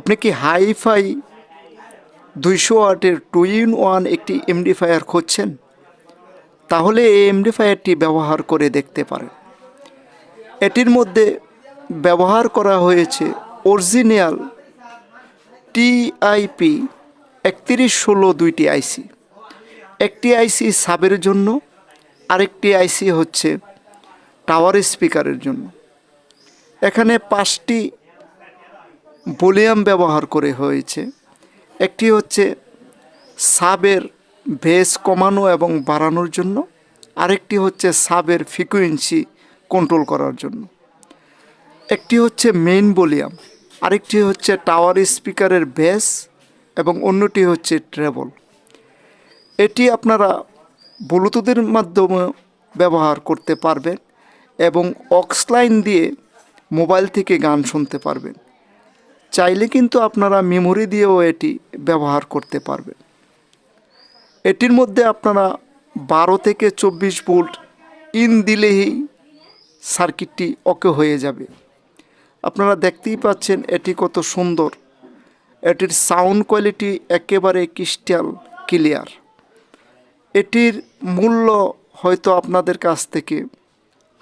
আপনি কি হাইফাই 200 ওয়াটের 2-in-1 একটি এমপ্লিফায়ার খুঁজছেন? তাহলে এই এমপ্লিফায়ারটি ব্যবহার করে দেখতে পারেন। এটির মধ্যে ব্যবহার করা হয়েছে অরিজিনাল টিআইপি 3116 দুইটি আইসি। একটি আইসি সাবের জন্য, আরেকটি আইসি হচ্ছে টাওয়ার স্পিকারের জন্য। এখানে 5টি ভলিউম ব্যবহার করে হয়েছে। একটি হচ্ছে সাবের বেস কমানো এবং বাড়ানোর জন্য, আরেকটি হচ্ছে সাবের ফ্রিকোয়েন্সি কন্ট্রোল করার জন্য। একটি হচ্ছে মেইন ভলিউম, আরেকটি হচ্ছে টাওয়ার স্পিকারের বেস এবং অন্যটি হচ্ছে ট্রেবল। এটি আপনারা ব্লুটুথের মাধ্যমে ব্যবহার করতে পারবেন এবং অক্স লাইন দিয়ে মোবাইল থেকে গান শুনতে পারবেন। চাইলে কিন্তু আপনারা মেমোরি দিয়েও এটি ব্যবহার করতে পারবেন। এটির মধ্যে আপনারা 12 থেকে 24 ভোল্ট ইন দিলেই সার্কিটটি ওকে হয়ে যাবে। আপনারা দেখতেই পাচ্ছেন এটি কত সুন্দর। এটির সাউন্ড কোয়ালিটি একেবারে ক্রিস্টাল ক্লিয়ার। এটির মূল্য হয়তো আপনাদের কাছ থেকে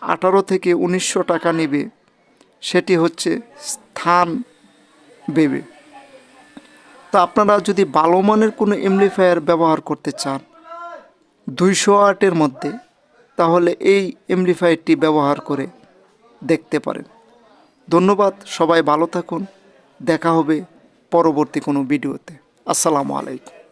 18 থেকে 1900 টাকা নেবে, সেটি হচ্ছে স্থান ভেবে। তো আপনারা যদি ভালো মানের কোনো এমপ্লিফায়ার ব্যবহার করতে চান 200 ওয়াটের মধ্যে, তাহলে এই এমপ্লিফায়ারটি ব্যবহার করে দেখতে পারেন। ধন্যবাদ, সবাই ভালো থাকুন। দেখা হবে পরবর্তী কোনো ভিডিওতে। আসসালামু আলাইকুম।